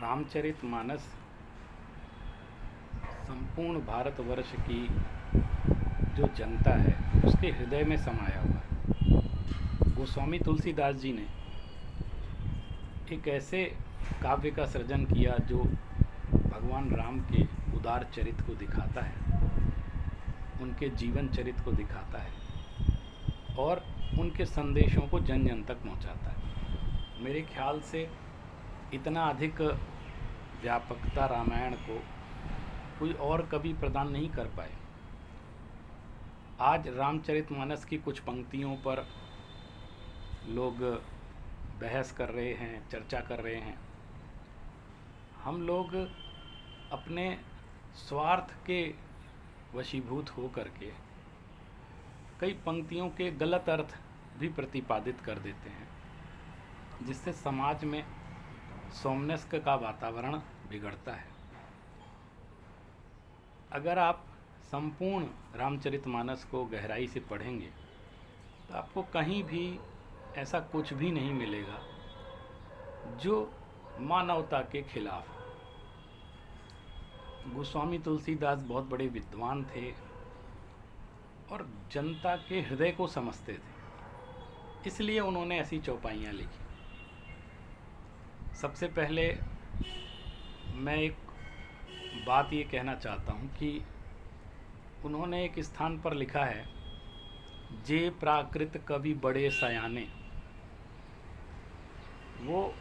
रामचरितमानस संपूर्ण भारतवर्ष की जो जनता है उसके हृदय में समाया हुआ है। गोस्वामी तुलसीदास जी ने एक ऐसे काव्य का सृजन किया जो भगवान राम के उदार चरित्र को दिखाता है, उनके जीवन चरित्र को दिखाता है और उनके संदेशों को जन जन तक पहुंचाता है। मेरे ख्याल से इतना अधिक व्यापकता रामायण को कोई और कवि प्रदान नहीं कर पाए। आज रामचरितमानस की कुछ पंक्तियों पर लोग बहस कर रहे हैं, चर्चा कर रहे हैं। हम लोग अपने स्वार्थ के वशीभूत हो करके कई पंक्तियों के गलत अर्थ भी प्रतिपादित कर देते हैं, जिससे समाज में सौमनस्क का वातावरण बिगड़ता है। अगर आप संपूर्ण रामचरितमानस को गहराई से पढ़ेंगे तो आपको कहीं भी ऐसा कुछ भी नहीं मिलेगा जो मानवता के खिलाफ हो। गोस्वामी तुलसीदास बहुत बड़े विद्वान थे और जनता के हृदय को समझते थे, इसलिए उन्होंने ऐसी चौपाइयाँ लिखी। सबसे पहले मैं एक बात ये कहना चाहता हूँ कि उन्होंने एक स्थान पर लिखा है, जे प्राकृत कवि बड़े सयाने। वो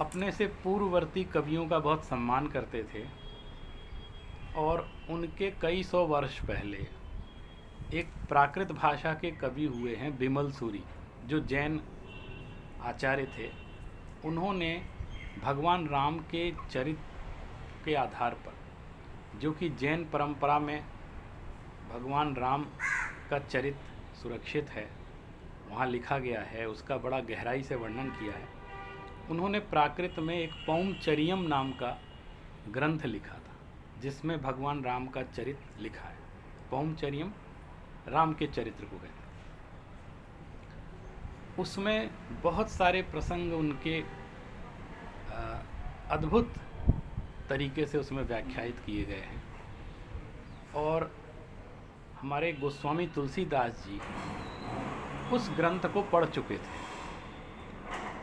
अपने से पूर्ववर्ती कवियों का बहुत सम्मान करते थे और उनके कई सौ वर्ष पहले एक प्राकृत भाषा के कवि हुए हैं बिमल सूरी, जो जैन आचार्य थे। उन्होंने भगवान राम के चरित्र के आधार पर, जो कि जैन परंपरा में भगवान राम का चरित्र सुरक्षित है, वहाँ लिखा गया है, उसका बड़ा गहराई से वर्णन किया है। उन्होंने प्राकृत में एक पौमचरियम नाम का ग्रंथ लिखा था, जिसमें भगवान राम का चरित्र लिखा है। पौमचरियम राम के चरित्र को कहते हैं। उसमें बहुत सारे प्रसंग उनके अद्भुत तरीके से उसमें व्याख्यायित किए गए हैं और हमारे गोस्वामी तुलसीदास जी उस ग्रंथ को पढ़ चुके थे।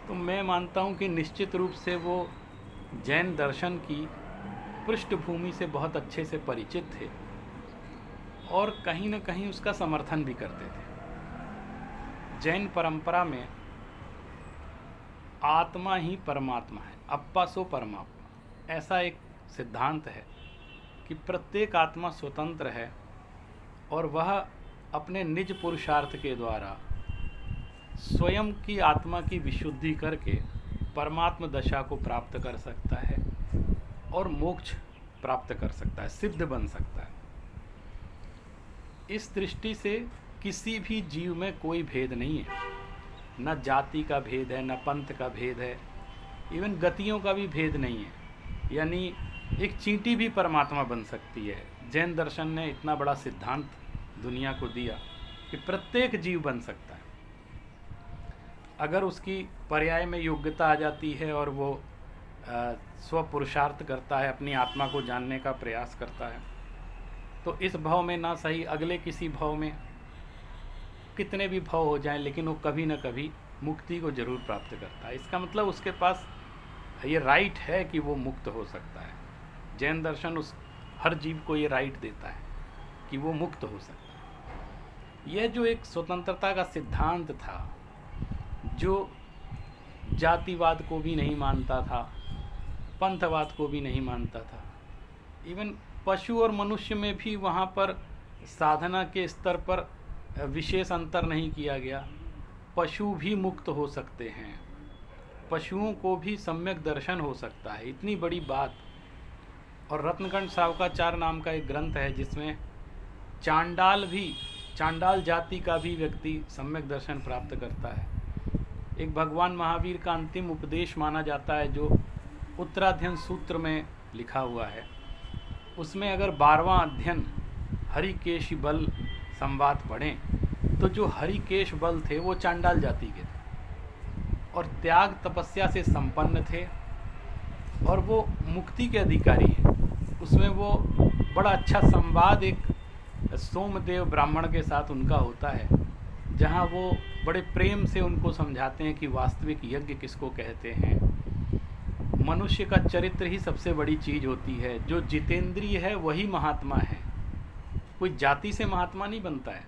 तो मैं मानता हूँ कि निश्चित रूप से वो जैन दर्शन की पृष्ठभूमि से बहुत अच्छे से परिचित थे और कहीं न कहीं उसका समर्थन भी करते थे। जैन परंपरा में आत्मा ही परमात्मा है, अप्पा सो परमात्मा, ऐसा एक सिद्धांत है कि प्रत्येक आत्मा स्वतंत्र है और वह अपने निज पुरुषार्थ के द्वारा स्वयं की आत्मा की विशुद्धि करके परमात्म दशा को प्राप्त कर सकता है और मोक्ष प्राप्त कर सकता है, सिद्ध बन सकता है। इस दृष्टि से किसी भी जीव में कोई भेद नहीं है, न जाति का भेद है, न पंथ का भेद है, इवन गतियों का भी भेद नहीं है। यानी एक चींटी भी परमात्मा बन सकती है। जैन दर्शन ने इतना बड़ा सिद्धांत दुनिया को दिया कि प्रत्येक जीव बन सकता है, अगर उसकी पर्याय में योग्यता आ जाती है और वो स्वपुरुषार्थ करता है, अपनी आत्मा को जानने का प्रयास करता है, तो इस भाव में ना सही अगले किसी भाव में, कितने भी भाव हो जाएं, लेकिन वो कभी न कभी मुक्ति को जरूर प्राप्त करता है। इसका मतलब उसके पास ये राइट है कि वो मुक्त हो सकता है। जैन दर्शन उस हर जीव को ये राइट देता है कि वो मुक्त हो सकता है। यह जो एक स्वतंत्रता का सिद्धांत था, जो जातिवाद को भी नहीं मानता था, पंथवाद को भी नहीं मानता था, इवन पशु और मनुष्य में भी वहाँ पर साधना के स्तर पर विशेष अंतर नहीं किया गया। पशु भी मुक्त हो सकते हैं, पशुओं को भी सम्यक दर्शन हो सकता है, इतनी बड़ी बात। और रत्नकंठ सावकाचार नाम का एक ग्रंथ है जिसमें चांडाल जाति का भी व्यक्ति सम्यक दर्शन प्राप्त करता है। एक भगवान महावीर का अंतिम उपदेश माना जाता है जो उत्तराध्ययन सूत्र में लिखा हुआ है। उसमें अगर 12वां अध्ययन हरिकेश बल संवाद पढ़ें तो जो हरिकेश बल थे वो चांडाल जाति के थे और त्याग तपस्या से संपन्न थे और वो मुक्ति के अधिकारी हैं। उसमें वो बड़ा अच्छा संवाद एक सोमदेव ब्राह्मण के साथ उनका होता है, जहाँ वो बड़े प्रेम से उनको समझाते हैं कि वास्तविक यज्ञ किसको कहते हैं। मनुष्य का चरित्र ही सबसे बड़ी चीज़ होती है। जो जितेंद्रिय है वही महात्मा है, कोई जाति से महात्मा नहीं बनता है।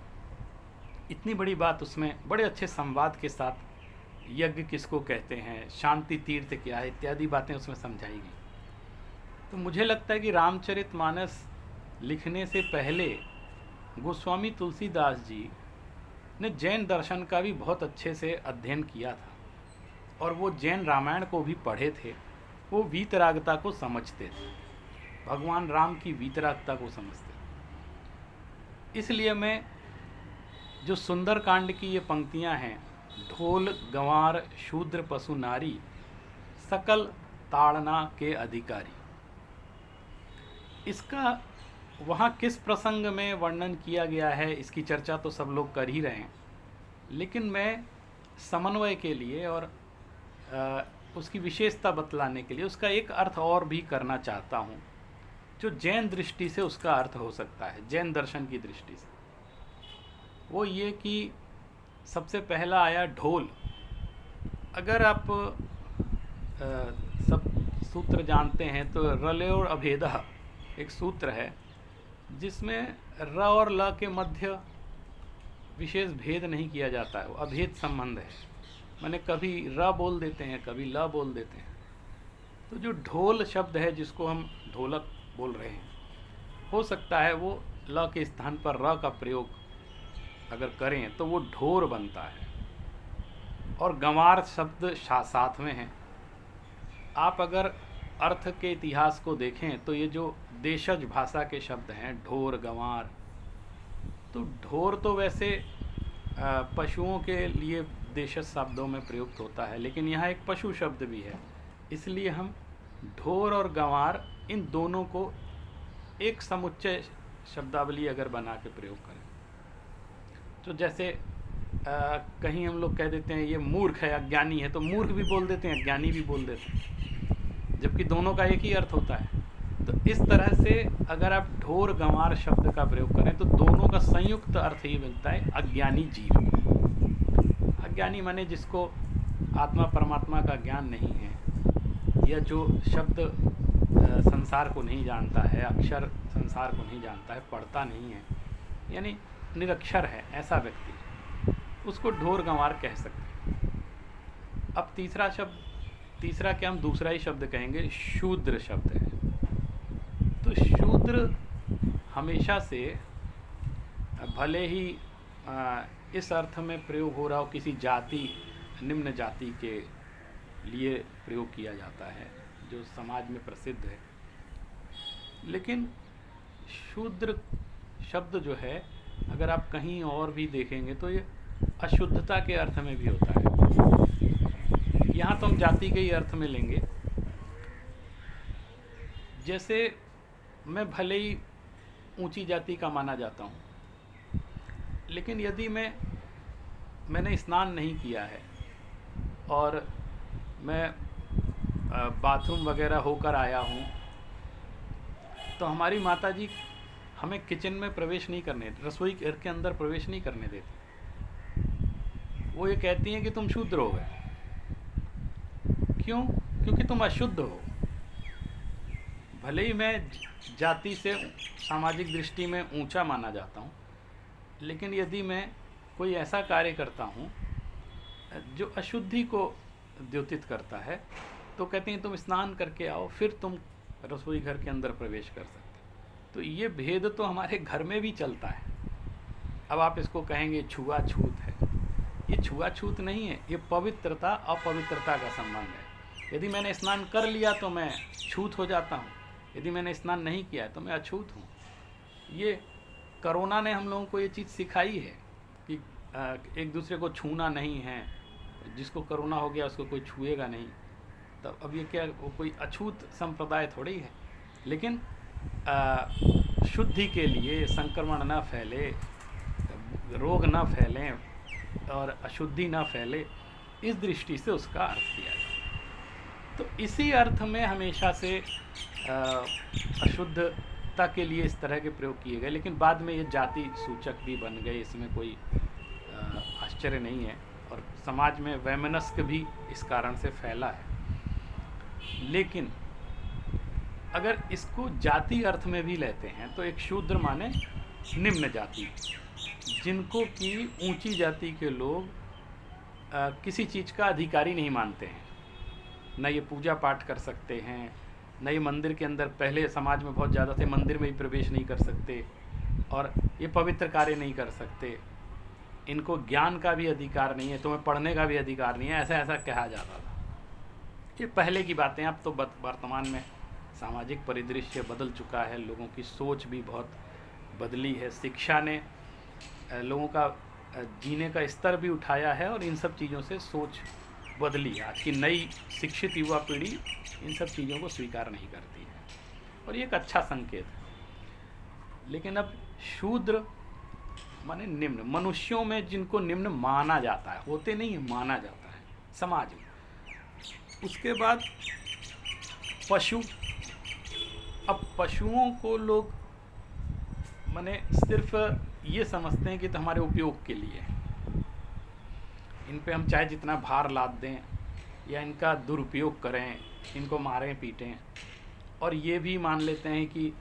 इतनी बड़ी बात उसमें बड़े अच्छे संवाद के साथ यज्ञ किसको कहते हैं, शांति तीर्थ क्या है, इत्यादि बातें उसमें समझाई गई। तो मुझे लगता है कि रामचरितमानस लिखने से पहले गोस्वामी तुलसीदास जी ने जैन दर्शन का भी बहुत अच्छे से अध्ययन किया था, और वो जैन रामायण को भी पढ़े थे। वो वीतरागता को समझते थे, भगवान राम की वीतरागता को समझते थे। इसलिए मैं जो सुंदरकांड की ये पंक्तियां हैं, ढोल गंवार शूद्र पशु नारी सकल ताड़ना के अधिकारी, इसका वहाँ किस प्रसंग में वर्णन किया गया है इसकी चर्चा तो सब लोग कर ही रहे हैं, लेकिन मैं समन्वय के लिए और उसकी विशेषता बतलाने के लिए उसका एक अर्थ और भी करना चाहता हूँ, जो जैन दृष्टि से उसका अर्थ हो सकता है, जैन दर्शन की दृष्टि से। वो ये कि सबसे पहला आया ढोल। अगर आप सब सूत्र जानते हैं तो रले और अभेदः एक सूत्र है, जिसमें र और ल के मध्य विशेष भेद नहीं किया जाता है, वो अभेद संबंध है। माने कभी र बोल देते हैं, कभी ल बोल देते हैं। तो जो ढोल शब्द है, जिसको हम ढोलक बोल रहे हैं, हो सकता है वो ल के स्थान पर र का प्रयोग अगर करें तो वो ढोर बनता है। और गंवार शब्द साथ में है। आप अगर अर्थ के इतिहास को देखें तो ये जो देशज भाषा के शब्द हैं, ढोर गंवार, तो ढोर तो वैसे पशुओं के लिए देशज शब्दों में प्रयुक्त होता है, लेकिन यहाँ एक पशु शब्द भी है, इसलिए हम ढोर और गंवार इन दोनों को एक समुच्चय शब्दावली अगर बना के प्रयोग करें तो जैसे कहीं हम लोग कह देते हैं ये मूर्ख है, अज्ञानी है, तो मूर्ख भी बोल देते हैं, अज्ञानी भी बोल देते हैं, जबकि दोनों का एक ही अर्थ होता है। तो इस तरह से अगर आप ढोर गंवार शब्द का प्रयोग करें तो दोनों का संयुक्त अर्थ ही मिलता है अज्ञानी जीव। अज्ञानी माने जिसको आत्मा परमात्मा का ज्ञान नहीं है, या जो शब्द संसार को नहीं जानता है, अक्षर संसार को नहीं जानता है, पढ़ता नहीं है, यानी निरक्षर है, ऐसा व्यक्ति, उसको ढोर गंवार कह सकते हैं। अब तीसरा क्या हम दूसरा ही शब्द कहेंगे, शूद्र शब्द है। तो शूद्र हमेशा से भले ही इस अर्थ में प्रयोग हो रहा हो, किसी जाति, निम्न जाति के लिए प्रयोग किया जाता है जो समाज में प्रसिद्ध है, लेकिन शूद्र शब्द जो है अगर आप कहीं और भी देखेंगे तो ये अशुद्धता के अर्थ में भी होता है। यहाँ तो हम जाति के ही अर्थ में लेंगे। जैसे मैं भले ही ऊंची जाति का माना जाता हूँ, लेकिन यदि मैंने स्नान नहीं किया है और मैं बाथरूम वगैरह होकर आया हूँ, तो हमारी माताजी हमें किचन में प्रवेश नहीं करने, रसोई घर के अंदर प्रवेश नहीं करने देती। वो ये कहती हैं कि तुम शूद्र हो गए। क्यों? क्योंकि तुम अशुद्ध हो। भले ही मैं जाति से सामाजिक दृष्टि में ऊंचा माना जाता हूँ, लेकिन यदि मैं कोई ऐसा कार्य करता हूँ जो अशुद्धि को द्योतित करता है, तो कहते हैं तुम स्नान करके आओ, फिर तुम रसोई घर के अंदर प्रवेश कर सकते। तो ये भेद तो हमारे घर में भी चलता है। अब आप इसको कहेंगे छुआछूत है, ये छुआछूत नहीं है, ये पवित्रता अपवित्रता का संबंध है। यदि मैंने स्नान कर लिया तो मैं छूत हो जाता हूँ, यदि मैंने स्नान नहीं किया तो मैं अछूत हूँ। ये कोरोना ने हम लोगों को ये चीज़ सिखाई है कि एक दूसरे को छूना नहीं है, जिसको कोरोना हो गया उसको कोई छुएगा नहीं। तो अब ये क्या, वो कोई अछूत संप्रदाय थोड़ी है, लेकिन शुद्धि के लिए संक्रमण न फैले, रोग न फैलें और अशुद्धि न फैले, इस दृष्टि से उसका अर्थ किया जाए। तो इसी अर्थ में हमेशा से अशुद्धता के लिए इस तरह के प्रयोग किए गए, लेकिन बाद में ये जाति सूचक भी बन गए, इसमें कोई आश्चर्य नहीं है। और समाज में वैमनस्क भी इस कारण से फैला है। लेकिन अगर इसको जाति अर्थ में भी लेते हैं तो एक शूद्र माने निम्न जाति, जिनको कि ऊंची जाति के लोग किसी चीज़ का अधिकारी नहीं मानते हैं। न ये पूजा पाठ कर सकते हैं, न ये मंदिर के अंदर, पहले समाज में बहुत ज़्यादा थे, मंदिर में भी प्रवेश नहीं कर सकते, और ये पवित्र कार्य नहीं कर सकते, इनको ज्ञान का भी अधिकार नहीं है, तुम्हें पढ़ने का भी अधिकार नहीं है, ऐसा ऐसा कहा जाता था। ये पहले की बातें। अब तो वर्तमान में सामाजिक परिदृश्य बदल चुका है, लोगों की सोच भी बहुत बदली है, शिक्षा ने लोगों का जीने का स्तर भी उठाया है, और इन सब चीज़ों से सोच बदली है। आज की नई शिक्षित युवा पीढ़ी इन सब चीज़ों को स्वीकार नहीं करती है, और ये एक अच्छा संकेत है। लेकिन अब शूद्र माने निम्न, मनुष्यों में जिनको निम्न माना जाता है, होते नहीं है, माना जाता है समाज में। उसके बाद पशु। अब पशुओं को लोग माने सिर्फ ये समझते हैं कि तो हमारे उपयोग के लिए, इन पे हम चाहे जितना भार लाद दें या इनका दुरुपयोग करें, इनको मारें पीटें, और ये भी मान लेते हैं कि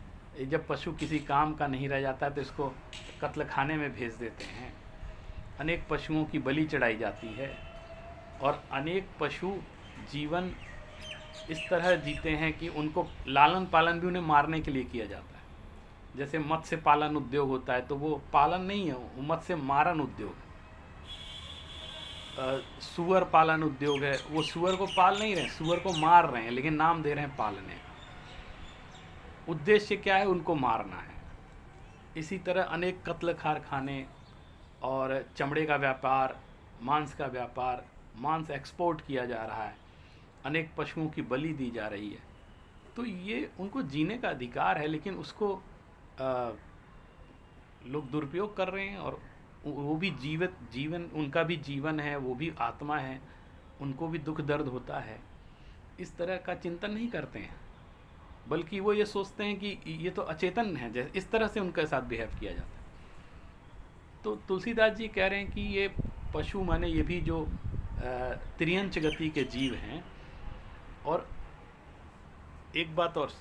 जब पशु किसी काम का नहीं रह जाता है तो इसको कत्ल खाने में भेज देते हैं। अनेक पशुओं की बलि चढ़ाई जाती है, और अनेक पशु जीवन इस तरह जीते हैं कि उनको लालन पालन भी उन्हें मारने के लिए किया जाता है। जैसे मत्स्य पालन उद्योग होता है, तो वो पालन नहीं है, वो मत्स्य मारन उद्योग है। सुअर पालन उद्योग है, वो सुअर को पाल नहीं रहे, सुअर को मार रहे हैं, लेकिन नाम दे रहे हैं पालने का। उद्देश्य क्या है? उनको मारना है। इसी तरह अनेक कत्ल कारखाने और चमड़े का व्यापार, मांस का व्यापार, मांस एक्सपोर्ट किया जा रहा है, अनेक पशुओं की बलि दी जा रही है। तो ये उनको जीने का अधिकार है, लेकिन उसको लोग दुरुपयोग कर रहे हैं, और वो भी जीवन उनका भी जीवन है, वो भी आत्मा है, उनको भी दुख दर्द होता है। इस तरह का चिंतन नहीं करते हैं, बल्कि वो ये सोचते हैं कि ये तो अचेतन है, जैसे इस तरह से उनके साथ बिहेव किया जाता है। तो तुलसीदास जी कह रहे हैं कि ये पशु माने ये भी जो त्रियंच गति के जीव हैं। और एक बात और,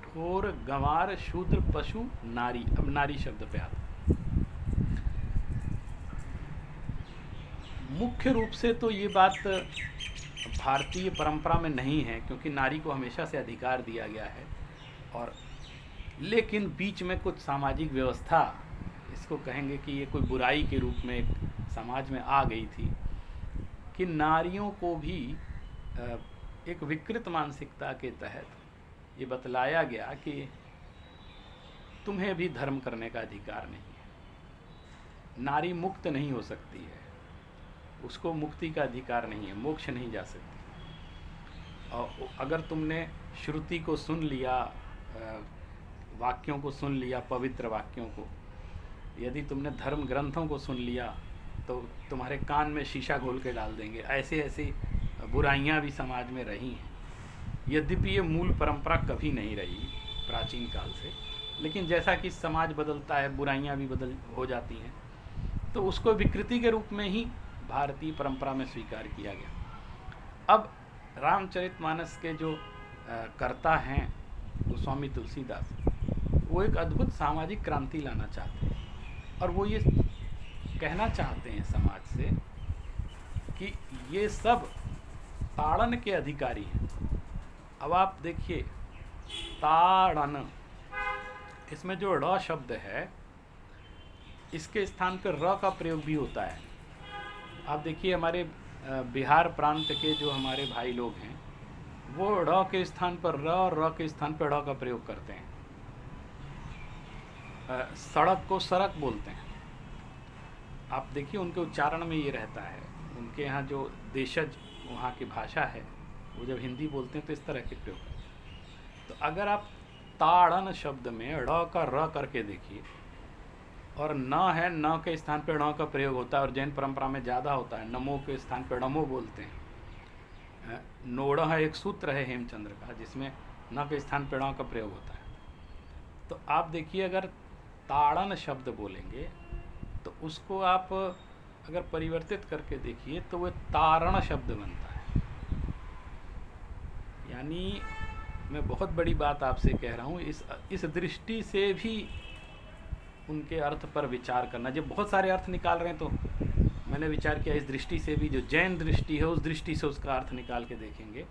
ढोर गंवार शूद्र पशु नारी, अब नारी शब्द पे आता है। मुख्य रूप से तो ये बात भारतीय परंपरा में नहीं है, क्योंकि नारी को हमेशा से अधिकार दिया गया है। और लेकिन बीच में कुछ सामाजिक व्यवस्था, इसको कहेंगे कि ये कोई बुराई के रूप में समाज में आ गई थी, कि नारियों को भी एक विकृत मानसिकता के तहत ये बतलाया गया कि तुम्हें भी धर्म करने का अधिकार नहीं है, नारी मुक्त नहीं हो सकती है, उसको मुक्ति का अधिकार नहीं है, मोक्ष नहीं जा सकती। और अगर तुमने श्रुति को सुन लिया, वाक्यों को सुन लिया, पवित्र वाक्यों को, यदि तुमने धर्म ग्रंथों को सुन लिया, तो तुम्हारे कान में शीशा घोल के डाल देंगे। ऐसे ऐसी बुराइयां भी समाज में रही हैं। यद्यपि ये मूल परंपरा कभी नहीं रही प्राचीन काल से, लेकिन जैसा कि समाज बदलता है, बुराइयां भी बदल हो जाती हैं, तो उसको विकृति के रूप में ही भारतीय परंपरा में स्वीकार किया गया। अब रामचरितमानस के जो कर्ता हैं गोस्वामी तुलसीदास, वो एक अद्भुत सामाजिक क्रांति लाना चाहते हैं, और वो ये कहना चाहते हैं समाज से कि ये सब ताड़न के अधिकारी हैं। अब आप देखिए, ताड़न, इसमें जो ड़ शब्द है, इसके स्थान पर र का प्रयोग भी होता है। आप देखिए, हमारे बिहार प्रांत के जो हमारे भाई लोग हैं, वो ड़ के स्थान पर र और र के स्थान पर ड़ का प्रयोग करते हैं। सड़क को सड़क बोलते हैं। आप देखिए, उनके उच्चारण में ये रहता है। उनके यहाँ जो देशज वहाँ की भाषा है, वो जब हिंदी बोलते हैं तो इस तरह के प्रयोग करते हैं। तो अगर आप ताड़न शब्द में ड़ का र करके देखिए, और न है, न के स्थान पर ण का प्रयोग होता है, और जैन परंपरा में ज़्यादा होता है, नमो के स्थान पर नमो बोलते हैं। नोड़ा एक सूत्र है हेमचंद्र का जिसमें न के स्थान पेड़ों का प्रयोग होता है। तो आप देखिए, अगर ताड़न शब्द बोलेंगे तो उसको आप अगर परिवर्तित करके देखिए तो वह तारण शब्द बनता है। यानी मैं बहुत बड़ी बात आपसे कह रहा हूँ, इस दृष्टि से भी उनके अर्थ पर विचार करना। जब बहुत सारे अर्थ निकाल रहे हैं तो मैंने विचार किया इस दृष्टि से भी, जो जैन दृष्टि है उस दृष्टि से उसका अर्थ निकाल के देखेंगे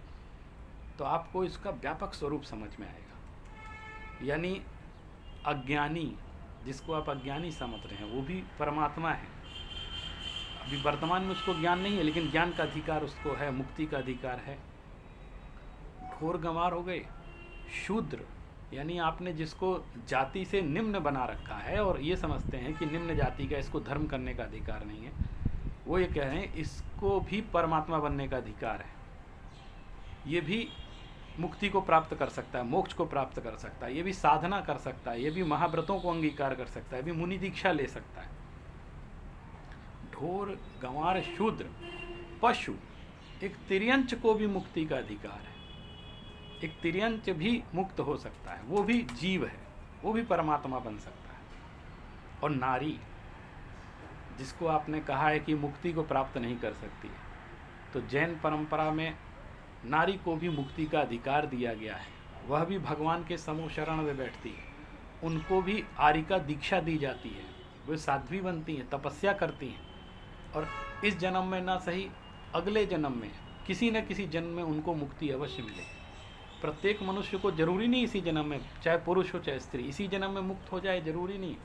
तो आपको इसका व्यापक स्वरूप समझ में आएगा। यानी अज्ञानी, जिसको आप अज्ञानी समझ रहे हैं, वो भी परमात्मा है। अभी वर्तमान में उसको ज्ञान नहीं है, लेकिन ज्ञान का अधिकार उसको है, मुक्ति का अधिकार है। ढोर गंवार हो गए, शूद्र, यानी आपने जिसको जाति से निम्न बना रखा है और ये समझते हैं कि निम्न जाति का इसको धर्म करने का अधिकार नहीं है, वो ये कह रहे हैं इसको भी परमात्मा बनने का अधिकार है। ये भी मुक्ति को प्राप्त कर सकता है, मोक्ष को प्राप्त कर सकता है, ये भी साधना कर सकता है, ये भी महाव्रतों को अंगीकार कर सकता है, ये भी मुनि दीक्षा ले सकता है। ढोर गंवार शूद्र पशु, एक तिर्यंच को भी मुक्ति का अधिकार है। एक तिर्यंच भी मुक्त हो सकता है, वो भी जीव है, वो भी परमात्मा बन सकता है। और नारी, जिसको आपने कहा है कि मुक्ति को प्राप्त नहीं कर सकती है, तो जैन परंपरा में नारी को भी मुक्ति का अधिकार दिया गया है। वह भी भगवान के समूह शरण में बैठती है, उनको भी आर्य का दीक्षा दी जाती है, वे साध्वी बनती हैं, तपस्या करती हैं, और इस जन्म में ना सही अगले जन्म में किसी न किसी जन्म में उनको मुक्ति अवश्य मिले। प्रत्येक मनुष्य को जरूरी नहीं इसी जन्म में, चाहे पुरुष हो चाहे स्त्री, इसी जन्म में मुक्त हो जाए जरूरी नहीं,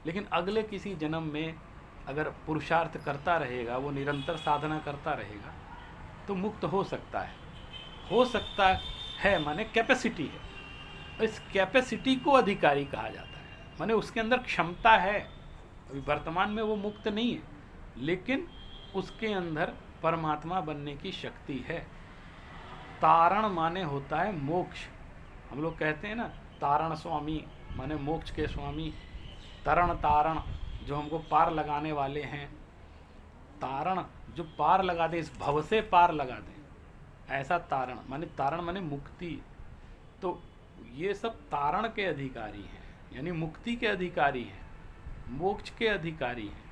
लेकिन अगले किसी जन्म में अगर पुरुषार्थ करता रहेगा, वो निरंतर साधना करता रहेगा, तो मुक्त हो सकता है। हो सकता है माने कैपेसिटी है, इस कैपेसिटी को अधिकारी कहा जाता है, माने उसके अंदर क्षमता है। अभी वर्तमान में वो मुक्त नहीं है, लेकिन उसके अंदर परमात्मा बनने की शक्ति है। तारण माने होता है मोक्ष। हम लोग कहते हैं ना तारण स्वामी, माने मोक्ष के स्वामी। तरण तारण, जो हमको पार लगाने वाले हैं। तारण, जो पार लगा दे, इस भव से पार लगा दे, ऐसा तारण माने मुक्ति। तो ये सब तारण के अधिकारी हैं, यानी मुक्ति के अधिकारी हैं, मोक्ष के अधिकारी हैं।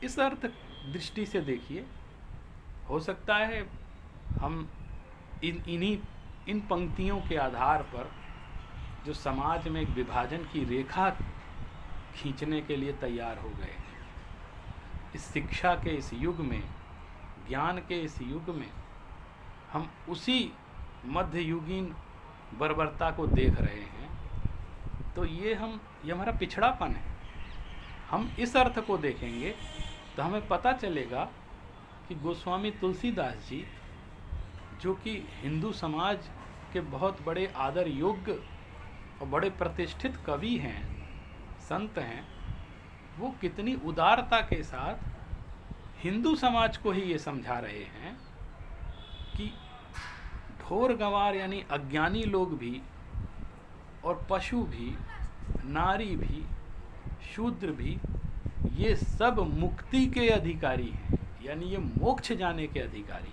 इस अर्थ दृष्टि से देखिए, हो सकता है हम इन पंक्तियों के आधार पर जो समाज में एक विभाजन की रेखा खींचने के लिए तैयार हो गए हैं, इस शिक्षा के इस युग में, ज्ञान के इस युग में हम उसी मध्ययुगीन बर्बरता को देख रहे हैं। तो ये हमारा पिछड़ापन है। हम इस अर्थ को देखेंगे तो हमें पता चलेगा कि गोस्वामी तुलसीदास जी, जो कि हिंदू समाज के बहुत बड़े आदर योग्य और बड़े प्रतिष्ठित कवि हैं, संत हैं, वो कितनी उदारता के साथ हिंदू समाज को ही ये समझा रहे हैं कि ढोर गंवार यानी अज्ञानी लोग भी, और पशु भी, नारी भी, शूद्र भी, ये सब मुक्ति के अधिकारी हैं, यानी ये मोक्ष जाने के अधिकारी,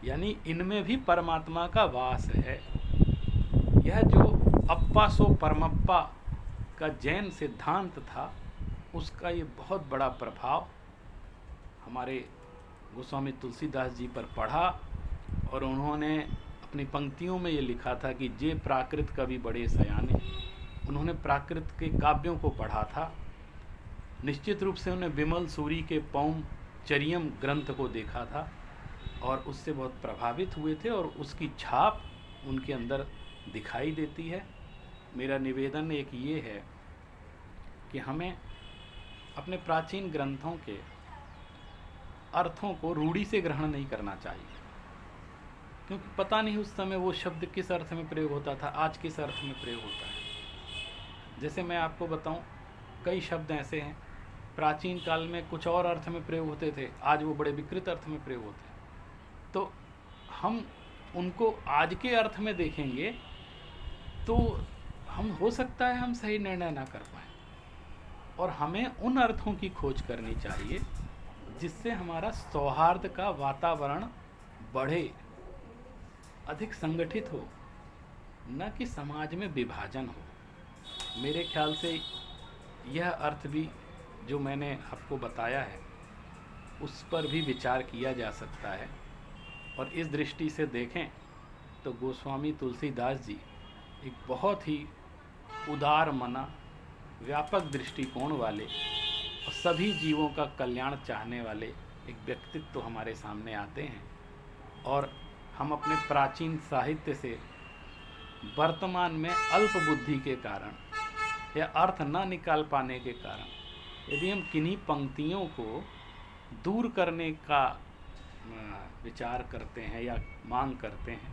यानी इनमें भी परमात्मा का वास है। यह जो अप्पा सो परमप्पा का जैन सिद्धांत था, उसका ये बहुत बड़ा प्रभाव हमारे गोस्वामी तुलसीदास जी पर पड़ा, और उन्होंने अपनी पंक्तियों में ये लिखा था कि जे प्राकृत कवि बड़े सयाने। उन्होंने प्राकृत के काव्यों को पढ़ा था, निश्चित रूप से उन्होंने विमल सूरी के पौम चरियम ग्रंथ को देखा था और उससे बहुत प्रभावित हुए थे, और उसकी छाप उनके अंदर दिखाई देती है। मेरा निवेदन एक ये है कि हमें अपने प्राचीन ग्रंथों के अर्थों को रूढ़ी से ग्रहण नहीं करना चाहिए, क्योंकि पता नहीं उस समय वो शब्द किस अर्थ में प्रयोग होता था, आज किस अर्थ में प्रयोग होता है। जैसे मैं आपको बताऊं, कई शब्द ऐसे हैं प्राचीन काल में कुछ और अर्थ में प्रयोग होते थे, आज वो बड़े विकृत अर्थ में प्रयोग होते हैं। तो हम उनको आज के अर्थ में देखेंगे तो हम, हो सकता है हम सही निर्णय ना कर पाएँ, और हमें उन अर्थों की खोज करनी चाहिए जिससे हमारा सौहार्द का वातावरण बढ़े, अधिक संगठित हो, न कि समाज में विभाजन हो। मेरे ख्याल से यह अर्थ भी जो मैंने आपको बताया है उस पर भी विचार किया जा सकता है। और इस दृष्टि से देखें तो गोस्वामी तुलसीदास जी एक बहुत ही उदार मना, व्यापक दृष्टिकोण वाले और सभी जीवों का कल्याण चाहने वाले एक व्यक्तित्व हमारे सामने आते हैं। और हम अपने प्राचीन साहित्य से वर्तमान में अल्प बुद्धि के कारण या अर्थ न निकाल पाने के कारण यदि हम किन्हीं पंक्तियों को दूर करने का विचार करते हैं या मांग करते हैं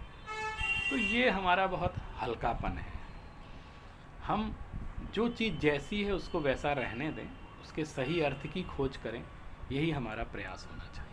तो ये हमारा बहुत हल्कापन है। हम जो चीज़ जैसी है उसको वैसा रहने दें, उसके सही अर्थ की खोज करें, यही हमारा प्रयास होना चाहिए।